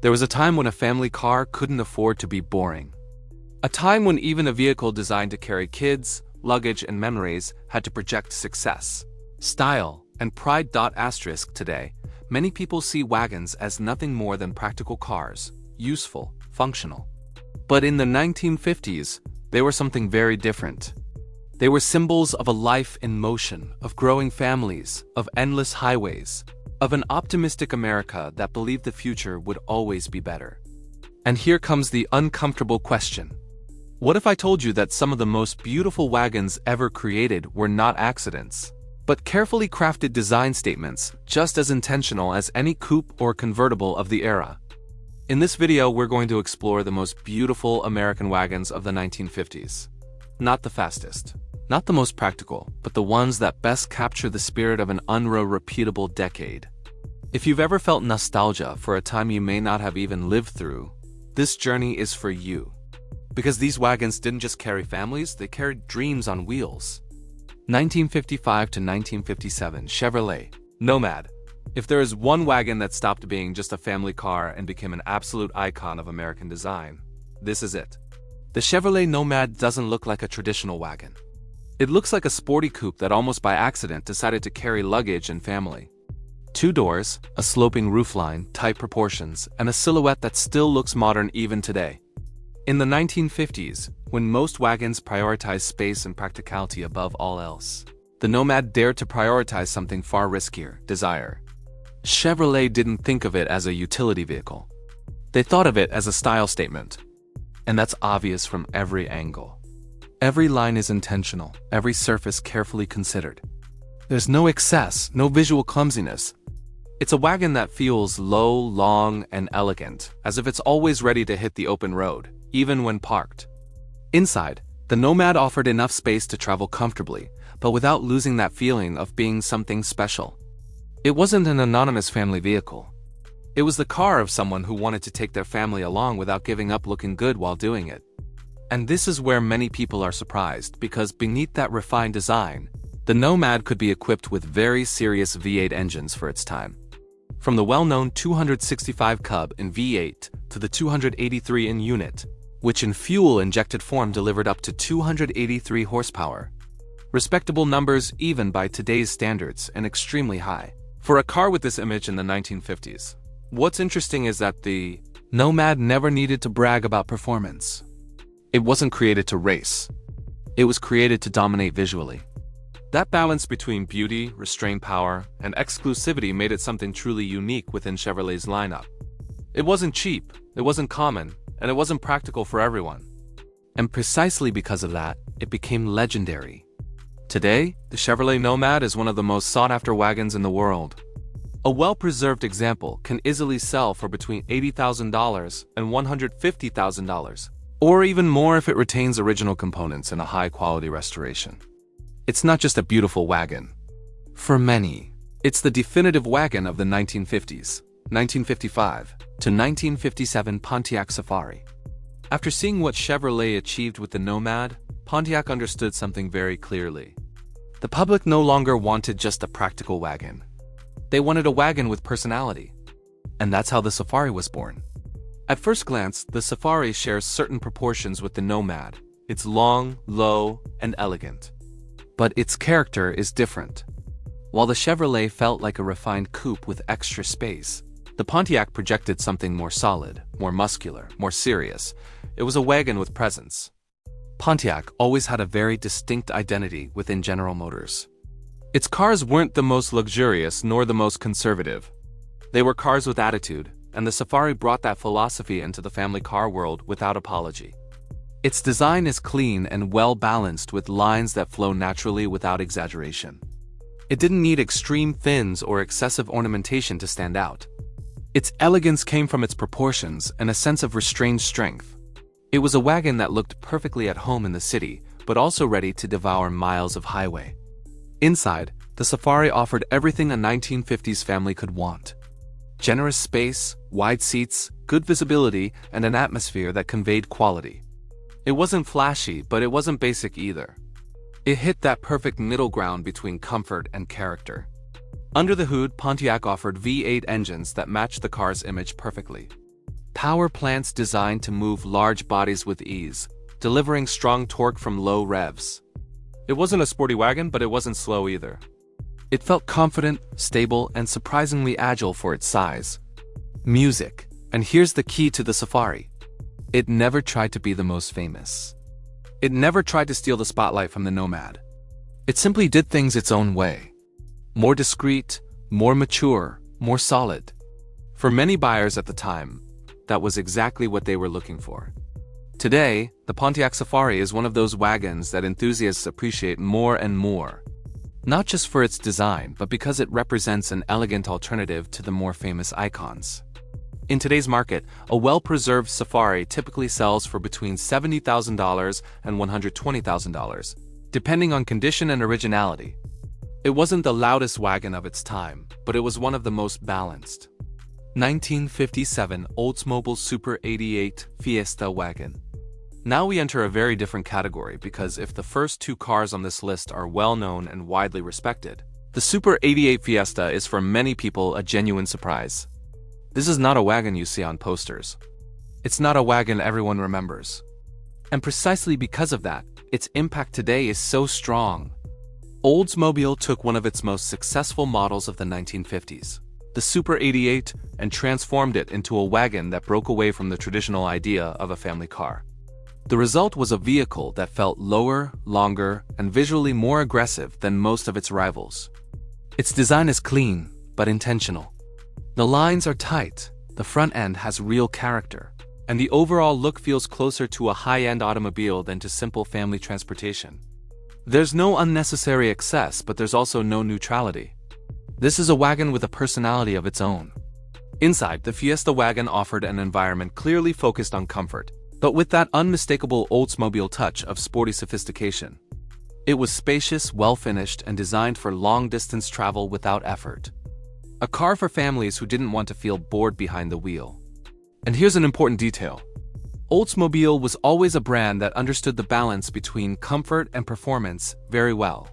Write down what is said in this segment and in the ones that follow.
There was a time when a family car couldn't afford to be boring. A time when even a vehicle designed to carry kids, luggage, and memories had to project success, style, and pride. Today, many people see wagons as nothing more than practical cars, useful, functional. But in the 1950s, they were something very different. They were symbols of a life in motion, of growing families, of endless highways, of an optimistic America that believed the future would always be better. And here comes the uncomfortable question. What if I told you that some of the most beautiful wagons ever created were not accidents, but carefully crafted design statements, just as intentional as any coupe or convertible of the era? In this video, we're going to explore the most beautiful American wagons of the 1950s. Not the fastest, not the most practical, but the ones that best capture the spirit of an unrepeatable decade. If you've ever felt nostalgia for a time you may not have even lived through, this journey is for you. Because these wagons didn't just carry families, they carried dreams on wheels. 1955 to 1957, Chevrolet Nomad. If there is one wagon that stopped being just a family car and became an absolute icon of American design, this is it. The Chevrolet Nomad doesn't look like a traditional wagon. It looks like a sporty coupe that almost by accident decided to carry luggage and family. 2 doors, a sloping roofline, tight proportions, and a silhouette that still looks modern even today. In the 1950s, when most wagons prioritized space and practicality above all else, the Nomad dared to prioritize something far riskier: desire. Chevrolet didn't think of it as a utility vehicle. They thought of it as a style statement. And that's obvious from every angle. Every line is intentional, every surface carefully considered. There's no excess, no visual clumsiness. It's a wagon that feels low, long, and elegant, as if it's always ready to hit the open road, even when parked. Inside, the Nomad offered enough space to travel comfortably, but without losing that feeling of being something special. It wasn't an anonymous family vehicle. It was the car of someone who wanted to take their family along without giving up looking good while doing it. And this is where many people are surprised, because beneath that refined design, the Nomad could be equipped with very serious V8 engines for its time. From the well-known 265 cub in V8 to the 283 in unit, which in fuel-injected form delivered up to 283 horsepower. Respectable numbers even by today's standards, and extremely high for a car with this image in the 1950s. What's interesting is that the Nomad never needed to brag about performance. It wasn't created to race. It was created to dominate visually. That balance between beauty, restrained power, and exclusivity made it something truly unique within Chevrolet's lineup. It wasn't cheap, it wasn't common, and it wasn't practical for everyone. And precisely because of that, it became legendary. Today, the Chevrolet Nomad is one of the most sought-after wagons in the world. A well-preserved example can easily sell for between $80,000 and $150,000, or even more if it retains original components in a high-quality restoration. It's not just a beautiful wagon. For many, it's the definitive wagon of the 1950s, 1955 to 1957 Pontiac Safari. After seeing what Chevrolet achieved with the Nomad, Pontiac understood something very clearly. The public no longer wanted just a practical wagon. They wanted a wagon with personality. And that's how the Safari was born. At first glance, the Safari shares certain proportions with the Nomad. It's long, low, and elegant. But its character is different. While the Chevrolet felt like a refined coupe with extra space, the Pontiac projected something more solid, more muscular, more serious. It was a wagon with presence. Pontiac always had a very distinct identity within General Motors. Its cars weren't the most luxurious nor the most conservative. They were cars with attitude, and the Safari brought that philosophy into the family car world without apology. Its design is clean and well-balanced with lines that flow naturally without exaggeration. It didn't need extreme fins or excessive ornamentation to stand out. Its elegance came from its proportions and a sense of restrained strength. It was a wagon that looked perfectly at home in the city, but also ready to devour miles of highway. Inside, the Safari offered everything a 1950s family could want. Generous space, wide seats, good visibility, and an atmosphere that conveyed quality. It wasn't flashy, but it wasn't basic either. It hit that perfect middle ground between comfort and character. Under the hood, Pontiac offered V8 engines that matched the car's image perfectly. power plants designed to move large bodies with ease, delivering strong torque from low revs. It wasn't a sporty wagon, but it wasn't slow either. It felt confident, stable, and surprisingly agile for its size. Music. And here's the key to the Safari. It never tried to be the most famous. It never tried to steal the spotlight from the Nomad. It simply did things its own way. More discreet, more mature, more solid. For many buyers at the time, that was exactly what they were looking for. Today, the Pontiac Safari is one of those wagons that enthusiasts appreciate more and more. Not just for its design, but because it represents an elegant alternative to the more famous icons. In today's market, a well-preserved Safari typically sells for between $70,000 and $120,000, depending on condition and originality. It wasn't the loudest wagon of its time, but it was one of the most balanced. 1957 Oldsmobile Super 88 Fiesta wagon. Now we enter a very different category because if the first two cars on this list are well-known and widely respected, the Super 88 Fiesta is for many people a genuine surprise. This is not a wagon you see on posters. It's not a wagon everyone remembers. And precisely because of that, its impact today is so strong. Oldsmobile took one of its most successful models of the 1950s, the Super 88, and transformed it into a wagon that broke away from the traditional idea of a family car. The result was a vehicle that felt lower, longer, and visually more aggressive than most of its rivals. Its design is clean, but intentional. The lines are tight, the front end has real character, and the overall look feels closer to a high-end automobile than to simple family transportation. There's no unnecessary excess, but there's also no neutrality. This is a wagon with a personality of its own. Inside, the Fiesta wagon offered an environment clearly focused on comfort, but with that unmistakable Oldsmobile touch of sporty sophistication. It was spacious, well-finished, and designed for long-distance travel without effort. A car for families who didn't want to feel bored behind the wheel. And here's an important detail. Oldsmobile was always a brand that understood the balance between comfort and performance very well.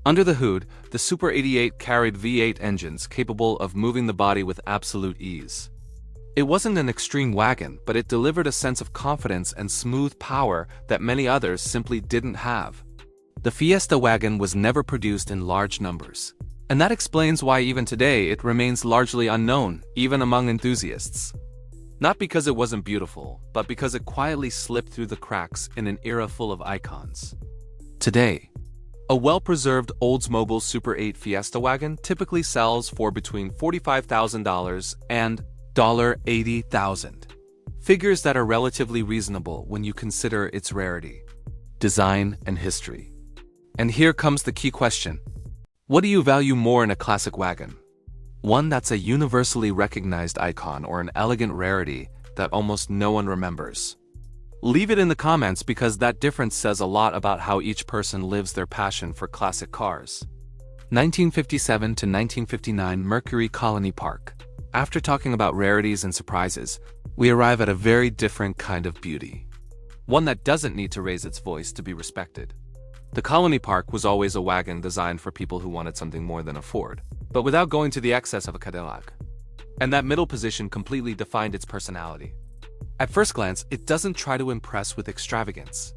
Under the hood, the Super 88 carried V8 engines capable of moving the body with absolute ease. It wasn't an extreme wagon, but it delivered a sense of confidence and smooth power that many others simply didn't have. The Fiesta wagon was never produced in large numbers. And that explains why even today it remains largely unknown, even among enthusiasts. Not because it wasn't beautiful, but because it quietly slipped through the cracks in an era full of icons. Today, a well-preserved Oldsmobile Super 8 Fiesta wagon typically sells for between $45,000 and $80,000. Figures that are relatively reasonable when you consider its rarity, design, and history. And here comes the key question. What do you value more in a classic wagon? One that's a universally recognized icon or an elegant rarity that almost no one remembers? Leave it in the comments because that difference says a lot about how each person lives their passion for classic cars. 1957 to 1959 Mercury Colony Park. After talking about rarities and surprises, we arrive at a very different kind of beauty. One that doesn't need to raise its voice to be respected. The Colony Park was always a wagon designed for people who wanted something more than a Ford, but without going to the excess of a Cadillac. And that middle position completely defined its personality. At first glance, it doesn't try to impress with extravagance.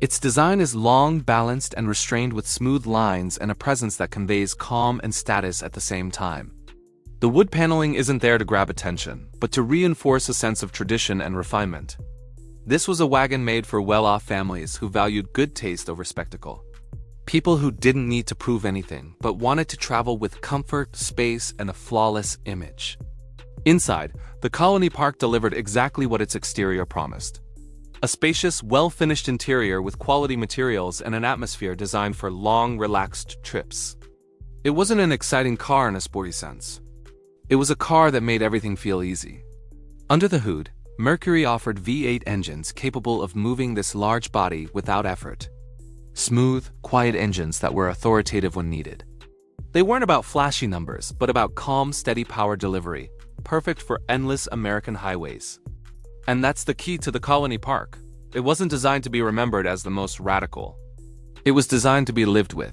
Its design is long, balanced, and restrained with smooth lines and a presence that conveys calm and status at the same time. The wood paneling isn't there to grab attention, but to reinforce a sense of tradition and refinement. This was a wagon made for well-off families who valued good taste over spectacle. People who didn't need to prove anything, but wanted to travel with comfort, space, and a flawless image. Inside, the Colony Park delivered exactly what its exterior promised. A spacious, well-finished interior with quality materials and an atmosphere designed for long, relaxed trips. It wasn't an exciting car in a sporty sense. It was a car that made everything feel easy. Under the hood, Mercury offered V8 engines capable of moving this large body without effort. Smooth, quiet engines that were authoritative when needed. They weren't about flashy numbers, but about calm, steady power delivery, perfect for endless American highways. And that's the key to the Colony Park. It wasn't designed to be remembered as the most radical. It was designed to be lived with.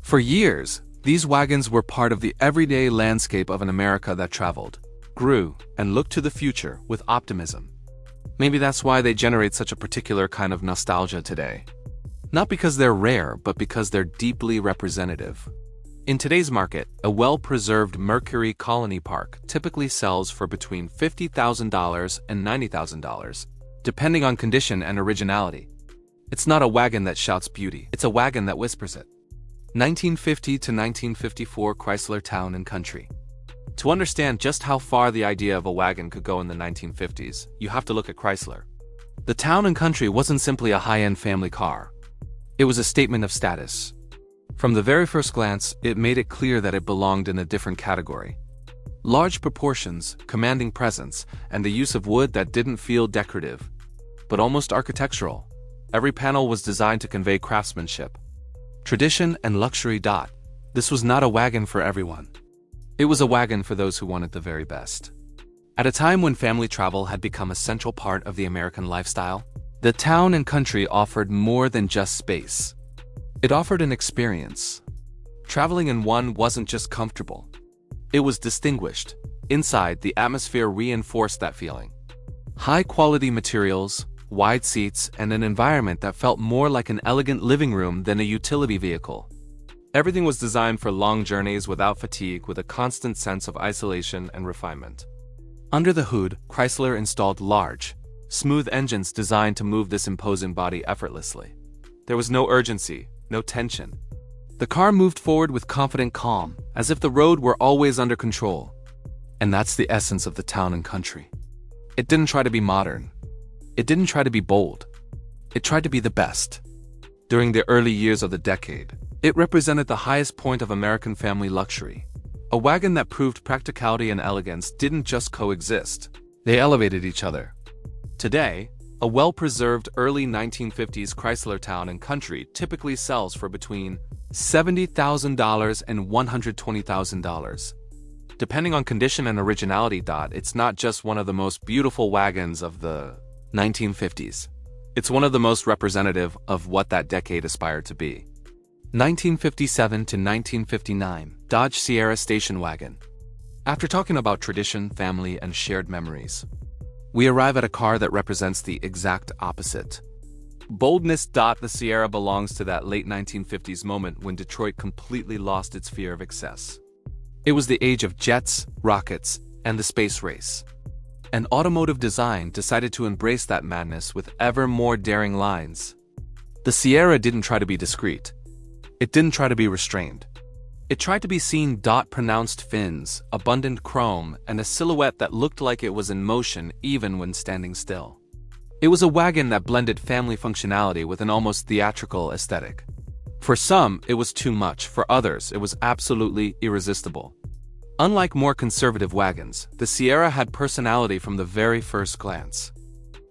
For years, these wagons were part of the everyday landscape of an America that traveled. grew, and looked to the future with optimism. Maybe that's why they generate such a particular kind of nostalgia today. Not because they're rare, but because they're deeply representative. In today's market, a well-preserved Mercury Colony Park typically sells for between $50,000 and $90,000, depending on condition and originality. It's not a wagon that shouts beauty, it's a wagon that whispers it. 1950 to 1954 Chrysler Town Country. To understand just how far the idea of a wagon could go in the 1950s, you have to look at Chrysler. The Town & Country wasn't simply a high-end family car. It was a statement of status. From the very first glance, it made it clear that it belonged in a different category. Large proportions, commanding presence, and the use of wood that didn't feel decorative, but almost architectural. Every panel was designed to convey craftsmanship, tradition, and luxury. This was not a wagon for everyone. It was a wagon for those who wanted the very best. At a time when family travel had become a central part of the American lifestyle, the Town & Country offered more than just space. It offered an experience. Traveling in one wasn't just comfortable. It was distinguished. Inside, the atmosphere reinforced that feeling. High-quality materials, wide seats, and an environment that felt more like an elegant living room than a utility vehicle. Everything was designed for long journeys without fatigue, with a constant sense of isolation and refinement. Under the hood, Chrysler installed large, smooth engines designed to move this imposing body effortlessly. There was no urgency, no tension. The car moved forward with confident calm, as if the road were always under control. And that's the essence of the Town & Country. It didn't try to be modern. It didn't try to be bold. It tried to be the best. During the early years of the decade, it represented the highest point of American family luxury. A wagon that proved practicality and elegance didn't just coexist. They elevated each other. Today, a well-preserved early 1950s Chrysler Town & Country typically sells for between $70,000 and $120,000. Depending on condition and originality. It's not just one of the most beautiful wagons of the 1950s. It's one of the most representative of what that decade aspired to be. 1957 to 1959, Dodge Sierra station wagon. After talking about tradition, family, and shared memories, we arrive at a car that represents the exact opposite. Boldness. The Sierra belongs to that late 1950s moment when Detroit completely lost its fear of excess. It was the age of jets, rockets, and the space race. And automotive design decided to embrace that madness with ever more daring lines. The Sierra didn't try to be discreet. It didn't try to be restrained. It tried to be seen. Pronounced fins, abundant chrome, and a silhouette that looked like it was in motion even when standing still. It was a wagon that blended family functionality with an almost theatrical aesthetic. For some, it was too much. For others, it was absolutely irresistible. Unlike more conservative wagons, the Sierra had personality from the very first glance.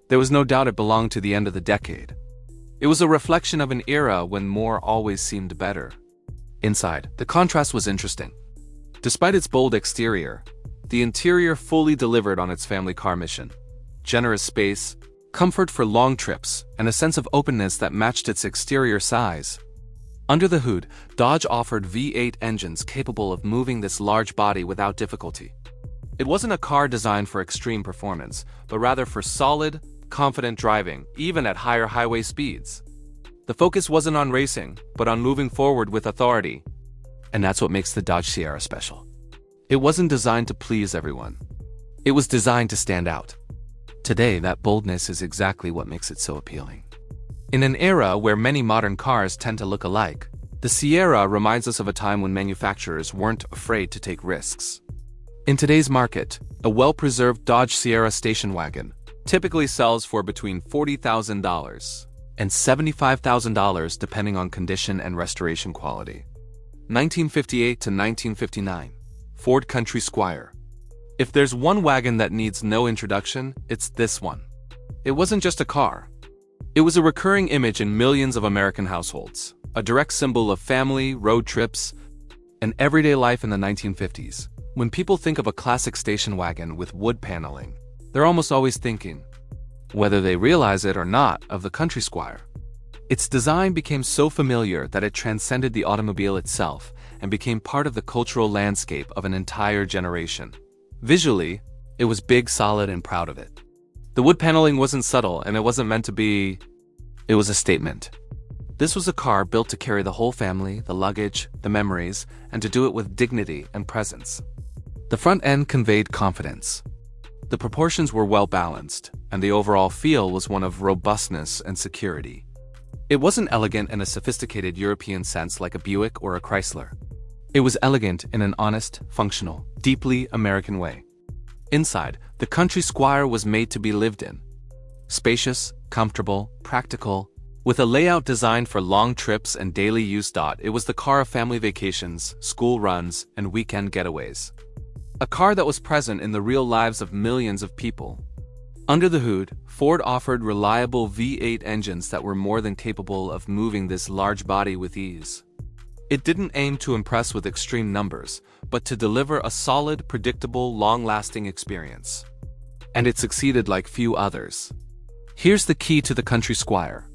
There was no doubt it belonged to the end of the decade. It was a reflection of an era when more always seemed better. Inside, the contrast was interesting. Despite its bold exterior, the interior fully delivered on its family car mission. Generous space, comfort for long trips, and a sense of openness that matched its exterior size. Under the hood, Dodge offered V8 engines capable of moving this large body without difficulty. It wasn't a car designed for extreme performance, but rather for solid, confident driving, even at higher highway speeds. The focus wasn't on racing, but on moving forward with authority. And that's what makes the Dodge Sierra special. It wasn't designed to please everyone. It was designed to stand out. Today, that boldness is exactly what makes it so appealing. In an era where many modern cars tend to look alike, the Sierra reminds us of a time when manufacturers weren't afraid to take risks. In today's market, a well-preserved Dodge Sierra station wagon typically sells for between $40,000 and $75,000 depending on condition and restoration quality. 1958 to 1959, Ford Country Squire. If there's one wagon that needs no introduction, it's this one. It wasn't just a car. It was a recurring image in millions of American households, a direct symbol of family, road trips, and everyday life in the 1950s. When people think of a classic station wagon with wood paneling, they're almost always thinking, whether they realize it or not, of the Country Squire. Its design became so familiar that it transcended the automobile itself and became part of the cultural landscape of an entire generation. Visually, It was big, solid, and proud of it. The wood paneling wasn't subtle, and it wasn't meant to be. It was a statement. This was a car built to carry the whole family, the luggage, the memories, and to do it with dignity and presence. The front end conveyed confidence. The proportions were well balanced, and the overall feel was one of robustness and security. It wasn't elegant in a sophisticated European sense like a Buick or a Chrysler. It was elegant in an honest, functional, deeply American way. Inside, the Country Squire was made to be lived in. Spacious, comfortable, practical, with a layout designed for long trips and daily use. It was the car of family vacations, school runs, and weekend getaways. A car that was present in the real lives of millions of people. Under the hood, Ford offered reliable V8 engines that were more than capable of moving this large body with ease. It didn't aim to impress with extreme numbers, but to deliver a solid, predictable, long-lasting experience. And it succeeded like few others. Here's the key to the Country Squire.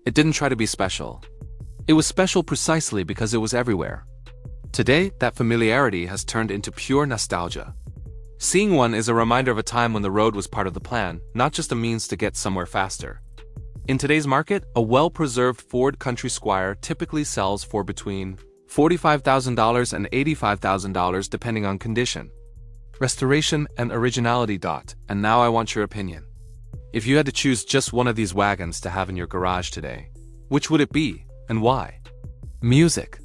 It didn't try to be special. It was special precisely because it was everywhere. Today, that familiarity has turned into pure nostalgia. Seeing one is a reminder of a time when the road was part of the plan, not just a means to get somewhere faster. In today's market, a well-preserved Ford Country Squire typically sells for between $45,000 and $85,000 depending on condition, restoration, and originality. And now I want your opinion. If you had to choose just one of these wagons to have in your garage today, which would it be, and why? Music.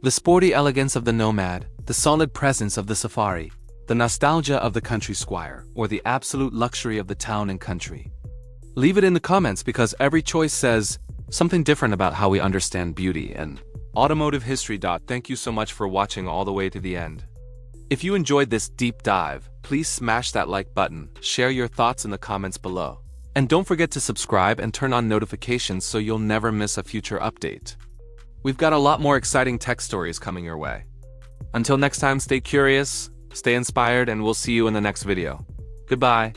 The sporty elegance of the Nomad, the solid presence of the Safari, the nostalgia of the Country Squire, or the absolute luxury of the Town and Country. Leave it in the comments because every choice says something different about how we understand beauty and automotive history. Thank you so much for watching all the way to the end. If you enjoyed this deep dive, please smash that like button, share your thoughts in the comments below, and don't forget to subscribe and turn on notifications so you'll never miss a future update. We've got a lot more exciting tech stories coming your way. Until next time, stay curious, stay inspired, and we'll see you in the next video. Goodbye.